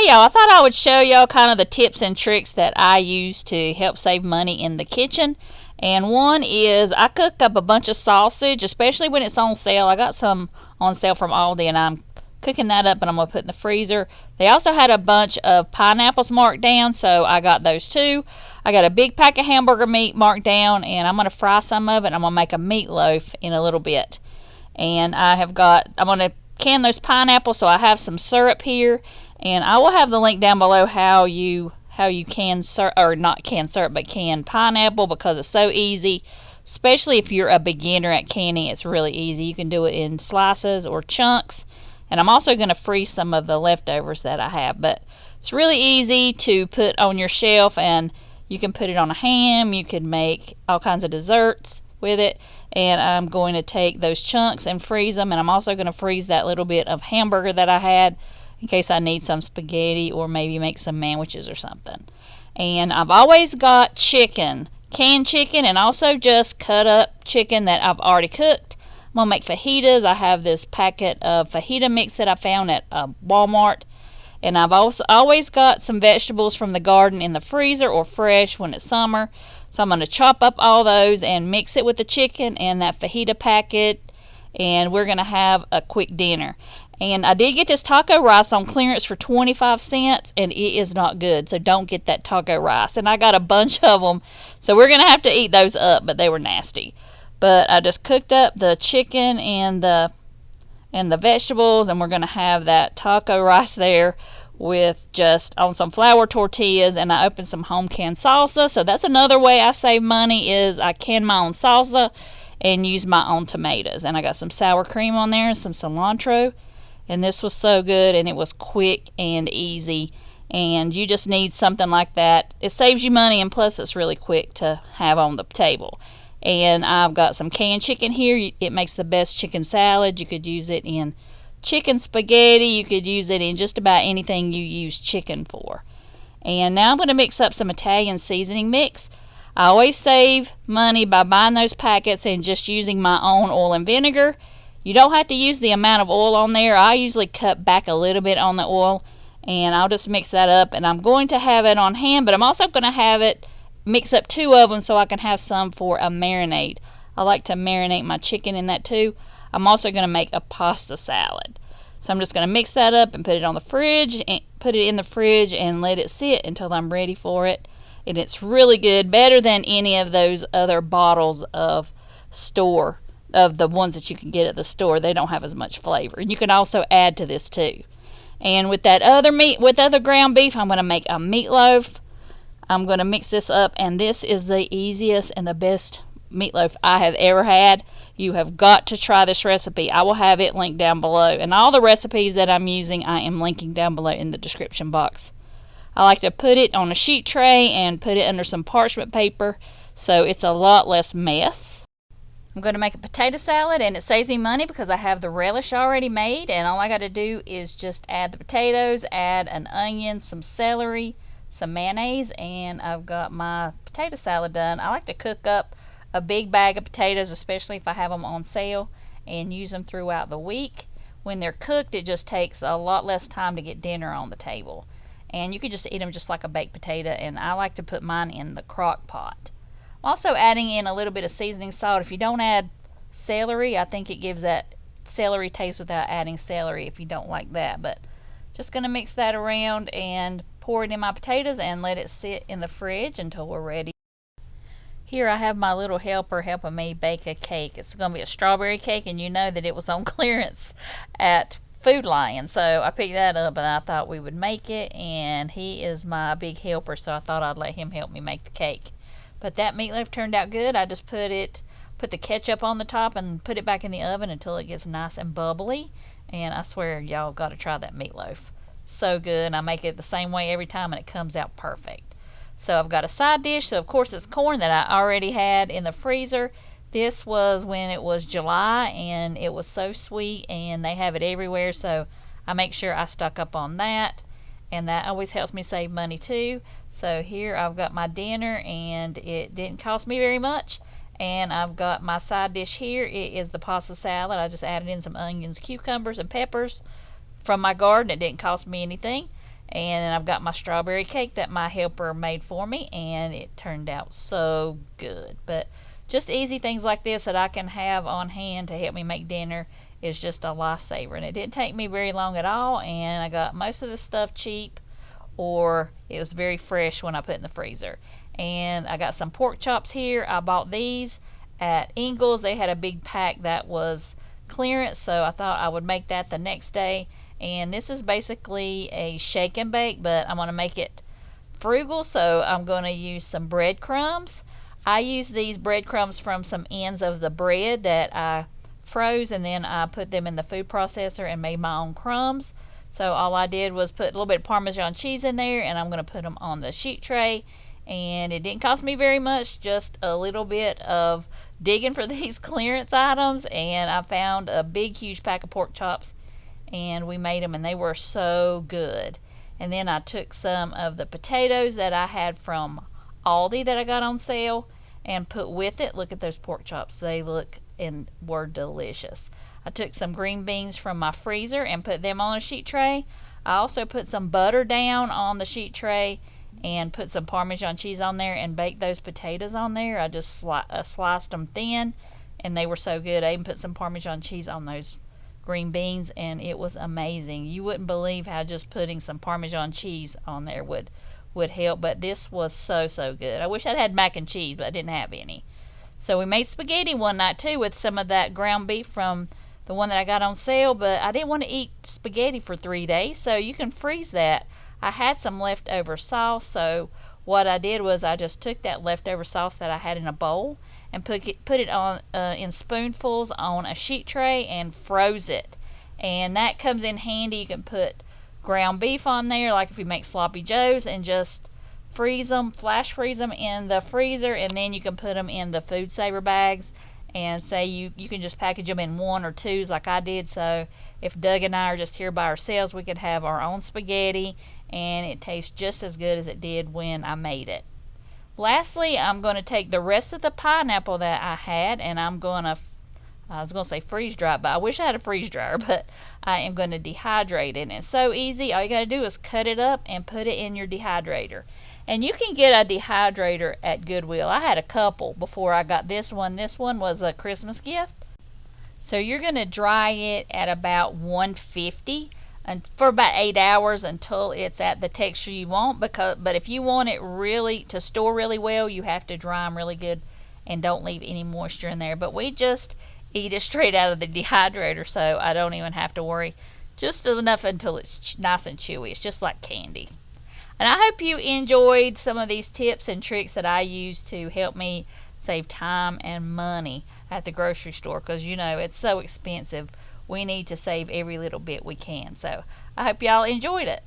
Hey y'all, I thought I would show y'all kind of the tips and tricks that I use to help save money in the kitchen. And one is I cooked up a bunch of sausage, especially when it's on sale. I got some on sale from Aldi and I'm cooking that up and I'm going to put in the freezer. They also had a bunch of pineapples marked down, so I got those too. I got a big pack of hamburger meat marked down and I'm going to fry some of it. I'm going to make a meatloaf in a little bit. And I'm going to can those pineapples, so I have some syrup here, and I will have the link down below how you can syrup, or not can syrup, but can pineapple, because it's so easy. Especially if you're a beginner at canning, it's really easy. You can do it in slices or chunks. And I'm also going to freeze some of the leftovers that I have, but it's really easy to put on your shelf, and you can put it on a ham. You can make all kinds of desserts with it. And I'm going to take those chunks and freeze them, and I'm also going to freeze that little bit of hamburger that I had in case I need some spaghetti or maybe make some sandwiches or something. And I've always got chicken, canned chicken, and also just cut up chicken that I've already cooked. I'm going to make fajitas. I have this packet of fajita mix that I found at Walmart. And I've also always got some vegetables from the garden in the freezer or fresh when it's summer. So I'm going to chop up all those and mix it with the chicken and that fajita packet, and we're going to have a quick dinner. And I did get this taco rice on clearance for 25 cents, and it is not good, so don't get that taco rice. And I got a bunch of them, so we're going to have to eat those up, but they were nasty. But I just cooked up the chicken and the vegetables, and we're going to have that taco rice there with just on some flour tortillas. And I opened some home canned salsa, so that's another way I save money, is I can my own salsa and use my own tomatoes. And I got some sour cream on there and some cilantro, and this was so good, and it was quick and easy, and you just need something like that. It saves you money, and plus it's really quick to have on the table. And I've got some canned chicken here. It makes the best chicken salad. You could use it in chicken spaghetti. You could use it in just about anything you use chicken for. And now I'm going to mix up some Italian seasoning mix. I always save money by buying those packets and just using my own oil and vinegar. You don't have to use the amount of oil on there. I usually cut back a little bit on the oil, and I'll just mix that up. And I'm going to have it on hand, but I'm also going to have it mix up two of them so I can have some for a marinade. I like to marinate my chicken in that too. I'm also going to make a pasta salad. So I'm just going to mix that up and put it in the fridge and let it sit until I'm ready for it. And it's really good, better than any of those other bottles of the ones that you can get at the store. They don't have as much flavor. And you can also add to this too. And with that other ground beef, I'm going to make a meatloaf. I'm going to mix this up, and this is the easiest and the best meatloaf I have ever had. You have got to try this recipe. I will have it linked down below, and all the recipes that I'm using I am linking down below in the description box. I like to put it on a sheet tray and put it under some parchment paper so it's a lot less mess. I'm going to make a potato salad, and it saves me money because I have the relish already made, and all I got to do is just add the potatoes, add an onion, some celery, some mayonnaise, and I've got my potato salad done. I like to cook up a big bag of potatoes, especially if I have them on sale, and use them throughout the week. When they're cooked, it just takes a lot less time to get dinner on the table, and you could just eat them just like a baked potato. And I like to put mine in the crock pot. I'm also adding in a little bit of seasoning salt. If you don't add celery, I think it gives that celery taste without adding celery if you don't like that. But just going to mix that around and pour it in my potatoes and let it sit in the fridge until we're ready. Here I have my little helper helping me bake a cake. It's going to be a strawberry cake, and you know that it was on clearance at Food Lion, so I picked that up and I thought we would make it, and he is my big helper, so I thought I'd let him help me make the cake. But that meatloaf turned out good. I just put the ketchup on the top and put it back in the oven until it gets nice and bubbly, and I swear y'all got to try that meatloaf. So good. I make it the same way every time, and it comes out perfect. So I've got a side dish. So of course it's corn that I already had in the freezer. This was when it was July, and it was so sweet, and they have it everywhere, so I make sure I stock up on that, and that always helps me save money too. So here I've got my dinner, and it didn't cost me very much. And I've got my side dish here. It is the pasta salad. I just added in some onions, cucumbers, and peppers from my garden. It didn't cost me anything. And I've got my strawberry cake that my helper made for me, and it turned out so good. But just easy things like this that I can have on hand to help me make dinner is just a lifesaver. And it didn't take me very long at all, and I got most of the stuff cheap, or it was very fresh when I put it in the freezer. And I got some pork chops here. I bought these at Ingles. They had a big pack that was clearance, so I thought I would make that the next day. And this is basically a shake and bake, but I'm going to make it frugal, so I'm going to use some breadcrumbs. I use these breadcrumbs from some ends of the bread that I froze, and then I put them in the food processor and made my own crumbs. So all I did was put a little bit of Parmesan cheese in there, and I'm going to put them on the sheet tray. And it didn't cost me very much, just a little bit of digging for these clearance items, and I found a big huge pack of pork chops, and we made them, and they were so good. And then I took some of the potatoes that I had from Aldi that I got on sale and put with it. Look at those pork chops, they look and were delicious. I took some green beans from my freezer and put them on a sheet tray. I also put some butter down on the sheet tray and put some Parmesan cheese on there and baked those potatoes on there. I just sliced them thin, and they were so good. I even put some Parmesan cheese on those green beans, and it was amazing. You wouldn't believe how just putting some Parmesan cheese on there would help, but this was so good. I wish I'd had mac and cheese, but I didn't have any. So we made spaghetti one night too with some of that ground beef from the one that I got on sale, but I didn't want to eat spaghetti for 3 days, so you can freeze that. I had some leftover sauce, so what I did was I just took that leftover sauce that I had in a bowl and put it on in spoonfuls on a sheet tray and froze it. And that comes in handy. You can put ground beef on there, like if you make sloppy joes, and just freeze them, flash freeze them in the freezer, and then you can put them in the food saver bags, and say you can just package them in 1 or 2s like I did. So if Doug and I are just here by ourselves, we could have our own spaghetti, and it tastes just as good as it did when I made it. Lastly, I'm going to take the rest of the pineapple that I had, and I was going to say freeze dry, but I wish I had a freeze dryer, but I am going to dehydrate it. And it's so easy. All you got to do is cut it up and put it in your dehydrator. And you can get a dehydrator at Goodwill. I had a couple before I got this one. This one was a Christmas gift. So you're going to dry it at about 150 and for about 8 hours until it's at the texture you want. But if you want it really to store really well, you have to dry them really good and don't leave any moisture in there. But we just eat it straight out of the dehydrator, so I don't even have to worry. Just enough until it's nice and chewy. It's just like candy. And I hope you enjoyed some of these tips and tricks that I use to help me save time and money at the grocery store, because you know it's so expensive. We need to save every little bit we can. So I hope y'all enjoyed it.